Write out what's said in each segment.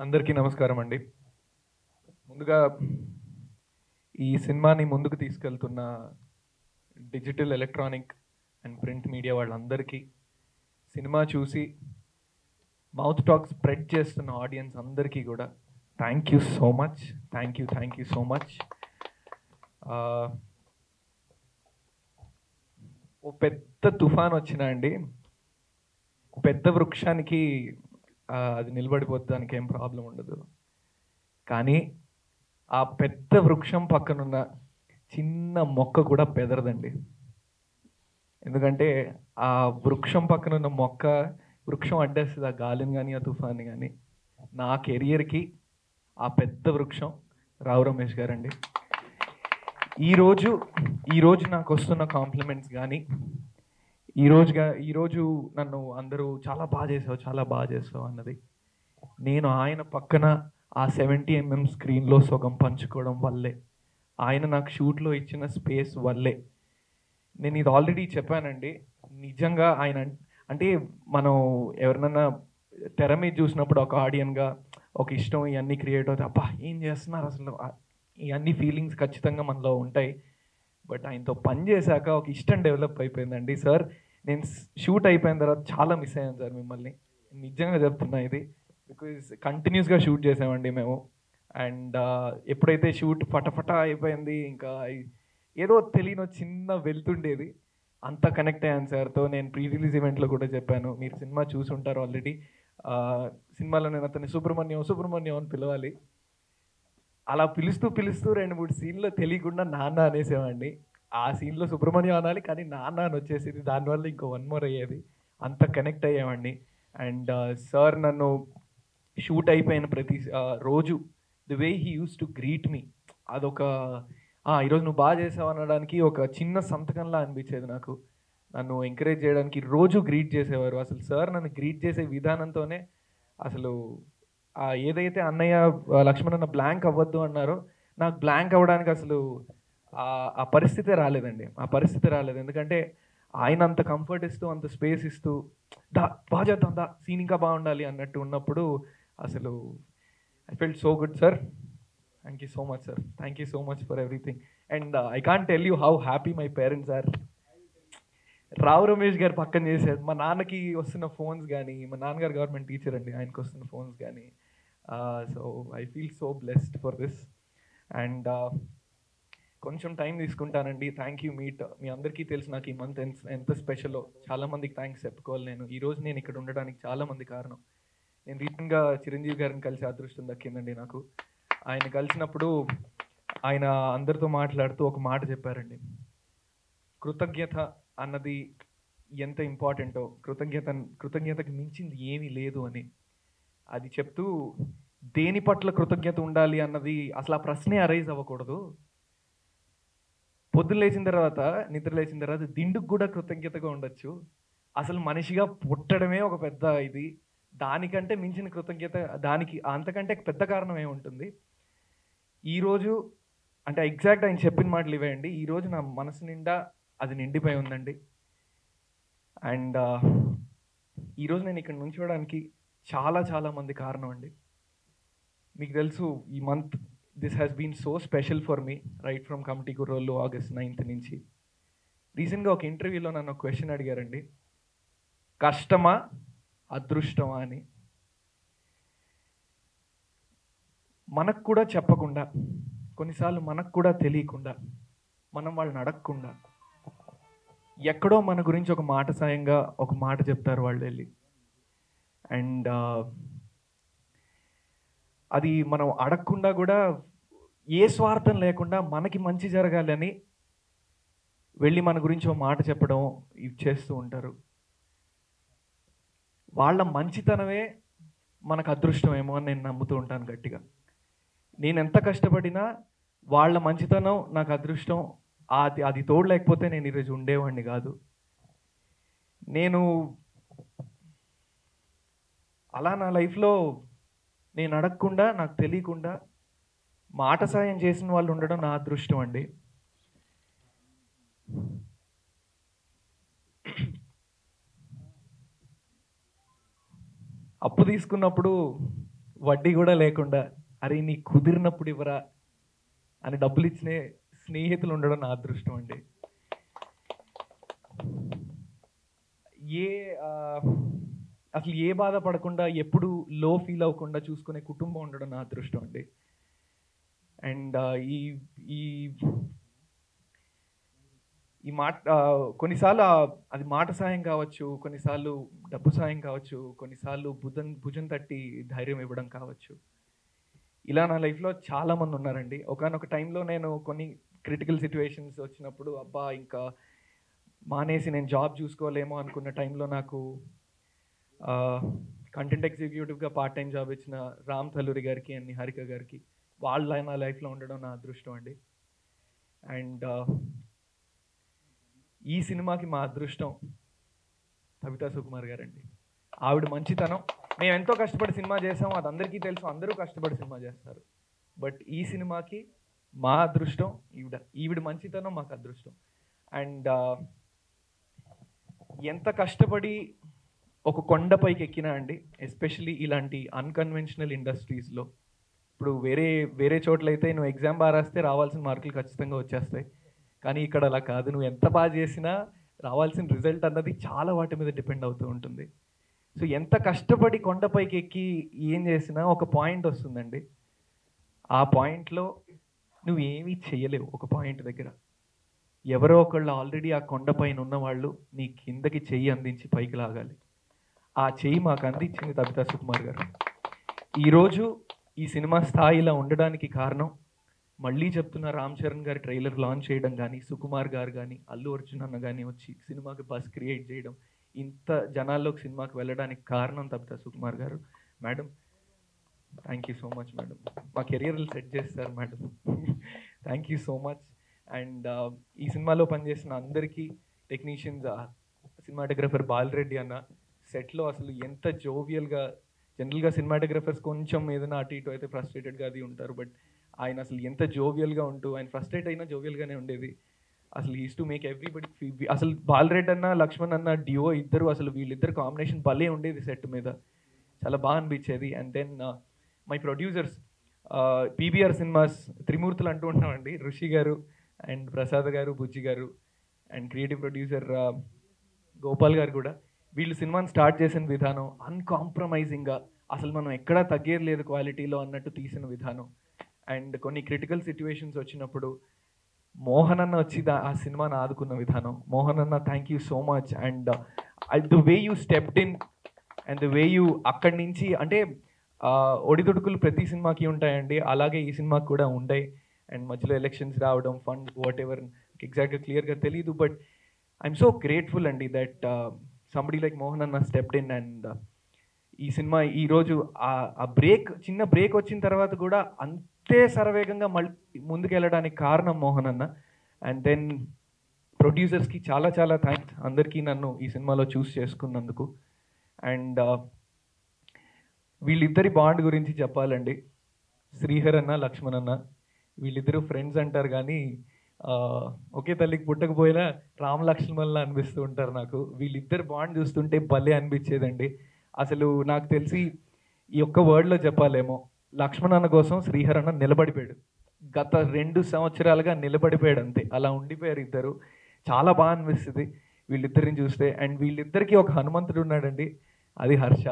అందరికీ నమస్కారం అండి. ముందుగా ఈ సినిమాని ముందుకు తీసుకెళ్తున్న digital, electronic and print media వాళ్ళందరికీ, సినిమా చూసి మౌత్ టాక్ స్ప్రెడ్ చేస్తున్న ఆడియన్స్ అందరికీ కూడా thank you so much. Thank you so much. ఓ పెద్ద తుఫాన్ వచ్చినా అండి, పెద్ద వృక్షానికి అది నిలబడిపోతానికి ఏం ప్రాబ్లం ఉండదు. కానీ ఆ పెద్ద వృక్షం పక్కనున్న చిన్న మొక్క కూడా బెదరదండి. ఎందుకంటే ఆ వృక్షం పక్కనున్న వృక్షం అడ్డేస్తుంది ఆ గాలిని కానీ, ఆ తుఫాన్ని కానీ. నా కెరియర్కి ఆ పెద్ద వృక్షం రావు రమేష్ గారండి. ఈరోజు నాకు వస్తున్న కాంప్లిమెంట్స్ కానీ, ఈరోజు నన్ను అందరూ చాలా బాగా చేసావు అన్నది, నేను ఆయన పక్కన ఆ 70mm స్క్రీన్లో సగం పంచుకోవడం వల్లే, ఆయన నాకు షూట్లో ఇచ్చిన స్పేస్ వల్లే. నేను ఇది ఆల్రెడీ చెప్పానండి. నిజంగా ఆయన అంటే మనం ఎవరినన్నా తెర మీద చూసినప్పుడు ఒక ఆడియన్గా ఒక ఇష్టం ఇవన్నీ క్రియేట్ అవుతాయి. అబ్బా ఏం చేస్తున్నారు అసలు, ఇవన్నీ ఫీలింగ్స్ ఖచ్చితంగా మనలో ఉంటాయి. బట్ ఆయనతో పని చేశాక ఒక ఇష్టం డెవలప్ అయిపోయిందండి. సార్, నేను షూట్ అయిపోయిన తర్వాత చాలా మిస్ అయ్యాను సార్ మిమ్మల్ని. నిజంగా చెప్తున్నా ఇది. బికాజ్ కంటిన్యూస్గా షూట్ చేసామండి మేము. అండ్ ఎప్పుడైతే షూట్ ఫటఫటా అయిపోయింది, ఇంకా ఏదో తెలియని చిన్న వెళ్తుండేది, అంత కనెక్ట్ అయ్యాను సార్తో. నేను ప్రీ రిలీజ్ ఈవెంట్లో కూడా చెప్పాను, మీరు సినిమా చూసి ఉంటారు ఆల్రెడీ. సినిమాలో నేను అతన్ని సుబ్రహ్మణ్యం అని పిలవాలి. అలా పిలుస్తూ 2-3 సీన్లో తెలియకుండా నాన్న అనేసేవాడిని. ఆ సీన్లో సుబ్రహ్మణ్యం అనాలి, కానీ నాన్న అని వచ్చేసేది. దానివల్ల ఇంకో 1 మోర్ అయ్యేది. అంత కనెక్ట్ అయ్యేవాడిని. అండ్ సార్ నన్ను షూట్ అయిపోయిన ప్రతి రోజు the way he use to greet me, అదొక ఈరోజు నువ్వు బాగా చేసావు అనడానికి ఒక చిన్న సంతకంలా అనిపించేది నాకు. నన్ను ఎంకరేజ్ చేయడానికి రోజు గ్రీట్ చేసేవారు. అసలు సార్ నన్ను గ్రీట్ చేసే విధానంతోనే అసలు ఏదైతే అన్నయ్య లక్ష్మణ్ బ్లాంక్ అవ్వద్దు అన్నారో, నాకు బ్లాంక్ అవ్వడానికి అసలు ఆ పరిస్థితే రాలేదండి. ఎందుకంటే ఆయన అంత కంఫర్ట్ ఇస్తూ, అంత స్పేస్ ఇస్తూ, బాగా చేద్దాం, సీన్ ఇంకా బాగుండాలి అన్నట్టు ఉన్నప్పుడు అసలు I felt so good sir. Thank you so much sir. Thank you so much for everything. And I can't tell you how happy my parents are. Rao Ramesh garu పక్కన చేశారు. మా నాన్నకి వస్తున్న ఫోన్స్ కానీ, మా నాన్నగారు గవర్నమెంట్ టీచర్ అండి, ఆయనకు వస్తున్న ఫోన్స్ కానీ. So I feel so blessed for this. And కొంచెం టైం తీసుకుంటానండి. థ్యాంక్ యూ మీ అందరికీ తెలుసు నాకు ఈ మంత్ ఎంత స్పెషలో. చాలామందికి థ్యాంక్స్ చెప్పుకోవాలి నేను. ఈరోజు నేను ఇక్కడ ఉండడానికి చాలామంది కారణం. నేను రీసెంట్గా చిరంజీవి గారిని కలిసి అదృష్టం దక్కిందండి నాకు. ఆయన కలిసినప్పుడు ఆయన అందరితో మాట్లాడుతూ ఒక మాట చెప్పారండి. అన్నది ఎంత ఇంపార్టెంటో, కృతజ్ఞతకు మించింది ఏమీ లేదు అని. అది చెప్తూ, దేని పట్ల కృతజ్ఞత ఉండాలి అన్నది అసలు ఆ ప్రశ్నే అరైజ్ అవ్వకూడదు. నిద్ర లేచిన తర్వాత దిండుకు కూడా కృతజ్ఞతగా ఉండొచ్చు. అసలు మనిషిగా పుట్టడమే ఒక పెద్ద ఇది. దానికంటే మించిన కృతజ్ఞత, అంతకంటే పెద్ద కారణం ఏముంటుంది. ఈరోజు అంటే ఎగ్జాక్ట్ ఆయన చెప్పిన మాటలు ఇవేయండి. ఈరోజు నా మనసు నిండా అది నిండిపోయి ఉందండి. అండ్ ఈరోజు నేను ఇక్కడ నుంచోడానికి చాలా మంది కారణం అండి. మీకు తెలుసు, ఈ month this has been so special for me right from committee Kurrollu August 9th నుంచి. రీసెంట్గా ఒక ఇంటర్వ్యూలో నన్ను ఒక క్వశ్చన్ అడిగారండి, కష్టమా అదృష్టమా అని. మనకు కూడా చెప్పకుండా, కొన్నిసార్లు మనకు కూడా తెలియకుండా, మనం వాళ్ళని అడగకుండా ఎక్కడో మన గురించి ఒక మాట సాయంగా ఒక మాట చెప్తారు వాళ్ళు వెళ్ళి. అండ్ అది మనం అడగకుండా కూడా, ఏ స్వార్థం లేకుండా మనకి మంచి జరగాలని వెళ్ళి మన గురించి ఒక మాట చెప్పడం ఇవి చేస్తూ ఉంటారు. వాళ్ళ మంచితనమే మనకు అదృష్టమేమో అని నేను నమ్ముతూ ఉంటాను గట్టిగా. నేను ఎంత కష్టపడినా వాళ్ళ మంచితనం నాకు అదృష్టం. అది తోడు లేకపోతే నేను ఈరోజు ఉండేవాడిని కాదు. నేను అలా నా లైఫ్లో నేను అడగకుండా, నాకు తెలియకుండా మాట సాయం చేసిన వాళ్ళు ఉండడం నా అదృష్టం అండి. అప్పు తీసుకున్నప్పుడు వడ్డీ కూడా లేకుండా అరే నీ కుదిరినప్పుడు ఇవ్వరా అని డబ్బులు ఇచ్చిన స్నేహితులు ఉండడం నా అదృష్టం అండి. ఏ అసలు ఏ బాధపడకుండా ఎప్పుడు లో ఫీల్ అవ్వకుండా చూసుకునే కుటుంబం ఉండడం నా అదృష్టం అండి. అండ్ ఈ ఈ ఈ మాట కొన్నిసార్లు అది మాట సాయం కావచ్చు, కొన్నిసార్లు డబ్బు సాయం కావచ్చు, కొన్నిసార్లు భుజం తట్టి ధైర్యం ఇవ్వడం కావచ్చు. ఇలా నా లైఫ్లో చాలామంది ఉన్నారండి. ఒకానొక టైంలో నేను కొన్ని క్రిటికల్ సిచ్యువేషన్స్ వచ్చినప్పుడు అబ్బా ఇంకా మానేసి నేను జాబ్ చూసుకోలేమో అనుకున్న టైంలో నాకు కంటెంట్ ఎగ్జిక్యూటివ్గా పార్ట్ టైం జాబ్ ఇచ్చిన రామ్ తల్లూరి గారికి అండ్ నిహారిక గారికి వాళ్ళ నా లైఫ్లో ఉండడం నా అదృష్టం అండి. అండ్ ఈ సినిమాకి మా అదృష్టం కవితా సుకుమార్ గారండి. ఆవిడ మంచితనం, మేము ఎంతో కష్టపడి సినిమా చేసాం, అది అందరికీ తెలుసు, అందరూ కష్టపడి సినిమా చేస్తారు. బట్ ఈ సినిమాకి మా అదృష్టం ఈవిడ మంచితనం మాకు అదృష్టం. అండ్ ఎంత కష్టపడి ఒక కొండపైకి ఎక్కినా అండి, ఎస్పెషలీ ఇలాంటి అన్కన్వెన్షనల్ ఇండస్ట్రీస్లో, ఇప్పుడు వేరే చోట్లయితే నువ్వు ఎగ్జామ్ బాగా రాస్తే రావాల్సిన మార్కులు ఖచ్చితంగా వచ్చేస్తాయి. కానీ ఇక్కడ అలా కాదు, నువ్వు ఎంత బాగా చేసినా రావాల్సిన రిజల్ట్ అన్నది చాలా వాటి మీద డిపెండ్ అవుతూ ఉంటుంది. సో ఎంత కష్టపడి కొండపైకి ఎక్కి ఏం చేసినా ఒక పాయింట్ వస్తుందండి. ఆ పాయింట్లో నువ్వు ఏమీ చేయలేవు. ఒక పాయింట్ దగ్గర ఎవరో ఒకళ్ళు ఆల్రెడీ ఆ కొండపైన ఉన్నవాళ్ళు నీ కిందకి చెయ్యి అందించి పైకి లాగాలి. ఆ చెయ్యి మాకు అందించింది కవితా సుకుమార్ గారు. ఈరోజు ఈ సినిమా స్థాయిలో ఉండడానికి కారణం, మళ్ళీ చెప్తున్న రామ్ చరణ్ గారి ట్రైలర్ లాంచ్ చేయడం కానీ, సుకుమార్ గారు కానీ, అల్లు అర్జున్ అన్న కానీ వచ్చి సినిమాకి బస్ క్రియేట్ చేయడం, ఇంత జనాల్లోకి సినిమాకి వెళ్ళడానికి కారణం కవితా సుకుమార్ గారు. Madam thank you so much madam, మా కెరియర్లు సెట్ చేస్తారు madam. Thank you so much. And ఈ సినిమాలో పనిచేసిన అందరికీ, టెక్నీషియన్స్, సినిమాటోగ్రఫర్ బాలరెడ్డి అన్న సెట్లో అసలు ఎంత జోవియల్గా, జనరల్గా సినిమాటోగ్రఫర్స్ కొంచెం ఏదైనా అటు ఇటు అయితే ఫ్రస్ట్రేటెడ్గా అది ఉంటారు, బట్ ఆయన అసలు ఎంత జోవియల్గా ఉంటూ, ఆయన ఫ్రస్ట్రేట్ అయినా జోవియల్గానే ఉండేది. అసలు ఈజ్ టు మేక్ ఎవ్రీబడి అసలు బాలరెడ్డి అన్న లక్ష్మణ్ అన్న డియో ఇద్దరు, అసలు వీళ్ళిద్దరు కాంబినేషన్ భలే ఉండేది సెట్ మీద, చాలా బాగా అనిపించేది. And then my producers, PBR cinemas త్రిమూర్తులు అంటూ ఉంటామండి, ఋషి గారు అండ్ ప్రసాద్ గారు, బుజ్జి గారు, అండ్ క్రియేటివ్ ప్రొడ్యూసర్ గోపాల్ గారు కూడా. వీళ్ళు సినిమాని స్టార్ట్ చేసిన విధానం అన్కాంప్రమైజింగ్గా, అసలు మనం ఎక్కడా తగ్గేది లేదు క్వాలిటీలో అన్నట్టు తీసిన విధానం. అండ్ కొన్ని క్రిటికల్ సిచ్యువేషన్స్ వచ్చినప్పుడు మోహన్ అన్న వచ్చి ఆ సినిమాని ఆదుకున్న విధానం. మోహన్ అన్న thank you so much. And the way you stepped in and the way you అక్కడి నుంచి, అంటే ఒడిదుడుకులు ప్రతి సినిమాకి ఉంటాయండి, అలాగే ఈ సినిమాకి కూడా ఉంటాయి. అండ్ మధ్యలో ఎలక్షన్స్ రావడం, ఫండ్ వాట్ ఎవర్ ఎగ్జాక్ట్గా క్లియర్గా తెలీదు, బట్ ఐఎమ్ సో గ్రేట్ఫుల్ అండి దట్ సంబడి లైక్ మోహన్ అన్న స్టెప్డ్ ఇన్. అండ్ ఈ సినిమా ఈరోజు ఆ చిన్న బ్రేక్ వచ్చిన తర్వాత కూడా అంతే శరవేగంగా మళ్ళీ ముందుకెళ్ళడానికి కారణం మోహన్ అన్న. అండ్ దెన్ ప్రొడ్యూసర్స్కి చాలా చాలా థ్యాంక్స్, అందరికీ నన్ను ఈ సినిమాలో చూస్ చేసుకున్నందుకు. అండ్ వీళ్ళిద్దరి బాండ్ గురించి చెప్పాలండి, శ్రీహర్ అన్న, లక్ష్మణ్ అన్న, వీళ్ళిద్దరూ ఫ్రెండ్స్ అంటారు కానీ ఒకే తల్లికి పుట్టకపోయినా రామ్ లక్ష్మణ్లా అనిపిస్తూ ఉంటారు నాకు. వీళ్ళిద్దరు బాండ్ చూస్తుంటే భలే అనిపించేదండి. అసలు నాకు తెలిసి ఈ ఒక్క వర్డ్లో చెప్పాలేమో, లక్ష్మణ్ అన్న కోసం శ్రీహర్ అన్న నిలబడిపోయాడు. గత 2 సంవత్సరాలుగా నిలబడిపోయాడు అంతే, అలా ఉండిపోయారు ఇద్దరు. చాలా బాగా అనిపిస్తుంది వీళ్ళిద్దరిని చూస్తే. అండ్ వీళ్ళిద్దరికీ ఒక హనుమంతుడు ఉన్నాడండి, అది Harsha.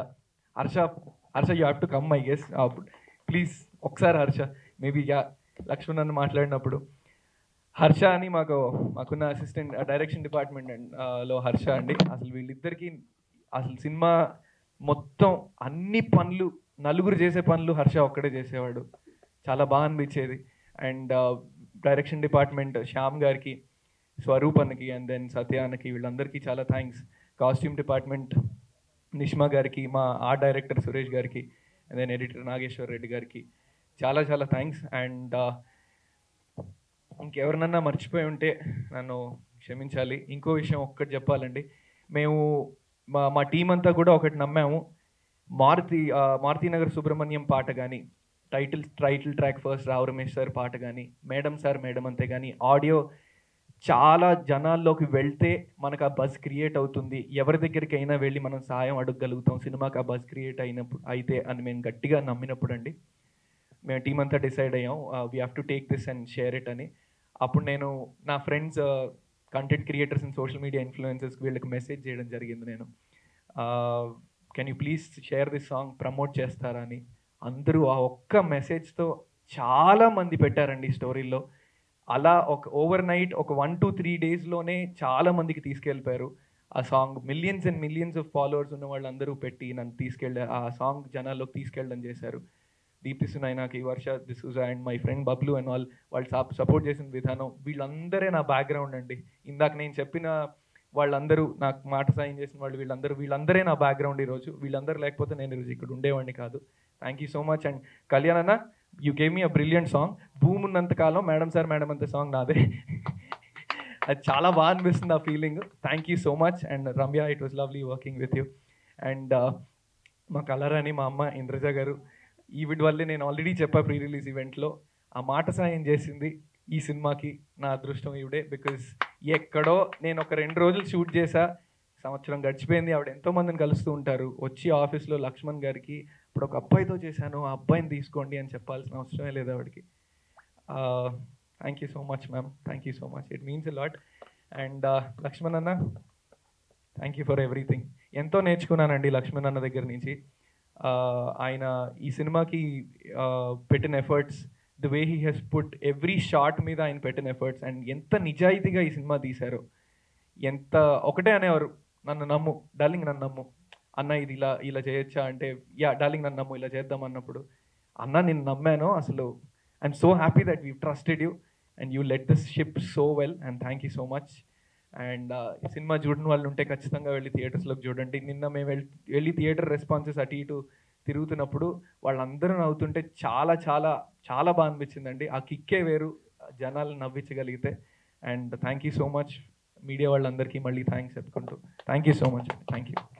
Harsha you have to come I guess, please ఒకసారి హర్ష, మేబీ లక్ష్మణ్ అన్న మాట్లాడినప్పుడు. హర్ష అని మాకున్న అసిస్టెంట్ డైరెక్షన్ డిపార్ట్మెంట్ లో హర్ష అండి. అసలు వీళ్ళిద్దరికీ అసలు సినిమా మొత్తం అన్ని పనులు, నలుగురు చేసే పనులు హర్ష ఒక్కడే చేసేవాడు, చాలా బాగా అనిపించేది. అండ్ డైరెక్షన్ డిపార్ట్మెంట్ శ్యామ్ గారికి, స్వరూప్ అన్నకి, అండ్ దెన్ సత్య అన్నకి, వీళ్ళందరికీ చాలా థ్యాంక్స్. కాస్ట్యూమ్ డిపార్ట్మెంట్ నిష్మా గారికి, మా ఆర్ట్ డైరెక్టర్ సురేష్ గారికి, and then editor Nageshwar Reddy గారికి చాలా చాలా థ్యాంక్స్. అండ్ ఇంకెవరినన్నా మర్చిపోయి ఉంటే నన్ను క్షమించాలి. ఇంకో విషయం ఒక్కటి చెప్పాలండి, మేము మా టీం అంతా కూడా ఒకటి నమ్మాము, మారుతీనగర్ సుబ్రహ్మణ్యం పాట కానీ, title track first Rao Ramesh sir పాట కానీ, మేడం సార్ మేడం అంతే కానీ, ఆడియో చాలా జనాల్లోకి వెళ్తే మనకు ఆ బజ్ క్రియేట్ అవుతుంది. ఎవరి దగ్గరికైనా వెళ్ళి మనం సహాయం అడగగలుగుతాం సినిమాకి ఆ బజ్ క్రియేట్ అయితే అని మేము గట్టిగా నమ్మినప్పుడండి, మేము టీమ్ అంతా డిసైడ్ అయ్యాం we have to take this and share it అని. అప్పుడు నేను నా friends content creators and social media ఇన్ఫ్లుయెన్సర్స్కి వీళ్ళకి మెసేజ్ చేయడం జరిగింది నేను, can you please share this song, promote చేస్తారా అని. అందరూ ఆ ఒక్క మెసేజ్తో చాలామంది పెట్టారండి స్టోరీల్లో. అలా ఒక ఓవర్ నైట్ ఒక 1 to 3 డేస్లోనే చాలా మందికి తీసుకెళ్ళిపోయారు ఆ song. Millions and millions of followers ఉన్న వాళ్ళందరూ పెట్టి నన్ను తీసుకెళ్ళి ఆ సాంగ్ జనాల్లోకి తీసుకెళ్ళడం చేశారు. దీప్తి సునైనాకి, Varsha D'Souza and my friend Bablu and వాళ్ళు సపోర్ట్ చేసిన విధానం, వీళ్ళందరే నా బ్యాక్గ్రౌండ్ అండి. ఇందాక నేను చెప్పిన వాళ్ళందరూ, నాకు మాట సాయం చేసిన వాళ్ళు, వీళ్ళందరే నా బ్యాక్గ్రౌండ్ ఈరోజు. వీళ్ళందరూ లేకపోతే నేను ఈరోజు ఇక్కడ ఉండేవాడిని కాదు. Thank you so much. And Kalyan అన్న, you gave me a brilliant song. భూమి ఉన్నంతకాలం మేడం సార్ మేడం అంత సాంగ్ నాదే. అది చాలా బాగా అనిపిస్తుంది ఆ feeling. Thank you so much. And Ramya, it was lovely working with you. And మా కలర్ అని మా అమ్మ ఇంద్రజ గారు, ఈవిడ వల్లే నేను ఆల్రెడీ చెప్పా ప్రీ రిలీజ్ ఈవెంట్లో, ఆ మాట సాయం చేసింది ఈ సినిమాకి నా అదృష్టం ఈవిడే. బికాజ్ ఎక్కడో నేను ఒక 2 రోజులు షూట్ చేశా, సంవత్సరం గడిచిపోయింది, ఆవిడ ఎంతోమందిని కలుస్తూ ఉంటారు. వచ్చి ఆఫీస్లో లక్ష్మణ్ గారికి ఇప్పుడు ఒక అబ్బాయితో చేశాను, ఆ అబ్బాయిని తీసుకోండి అని చెప్పాల్సిన అవసరమే లేదు ఆవిడకి. Thank you so much ma'am, thank you so much, it means a lot. And Lakshman అన్న, థ్యాంక్ యూ ఫర్ ఎవ్రీథింగ్. ఎంతో నేర్చుకున్నానండి లక్ష్మణ్ అన్న దగ్గర నుంచి. ఆయన ఈ సినిమాకి పెట్టిన efforts, the way he he's put every shot మీద ఆయన పెట్టిన ఎఫర్ట్స్, అండ్ ఎంత నిజాయితీగా ఈ సినిమా తీశారో. ఎంత ఒకటే అనేవారు, నన్ను నమ్ము డార్లింగ్, నన్ను నమ్ము అన్న, ఇది ఇలా ఇలా చేయొచ్చా అంటే, యా డార్లింగ్ నన్ను నమ్ము, ఇలా చేద్దాం అన్నప్పుడు, అన్న నేను నమ్మాను అసలు. I'm so happy that we trusted you and you let this ship so well, and thank you so much. And ఈ సినిమా చూడని వాళ్ళు ఉంటే ఖచ్చితంగా వెళ్ళి థియేటర్స్లోకి చూడండి. నిన్న మేము వెళ్ళి థియేటర్ రెస్పాన్సెస్ అటు ఇటు తిరుగుతున్నప్పుడు వాళ్ళందరూ నవ్వుతుంటే చాలా చాలా చాలా బాగా అనిపించిందండి. ఆ కిక్కే వేరు, జనాలు నవ్వించగలిగితే. And thank you so much media వాళ్ళందరికీ మళ్ళీ థ్యాంక్స్ చెప్పుకుంటూ, thank you so much, thank you.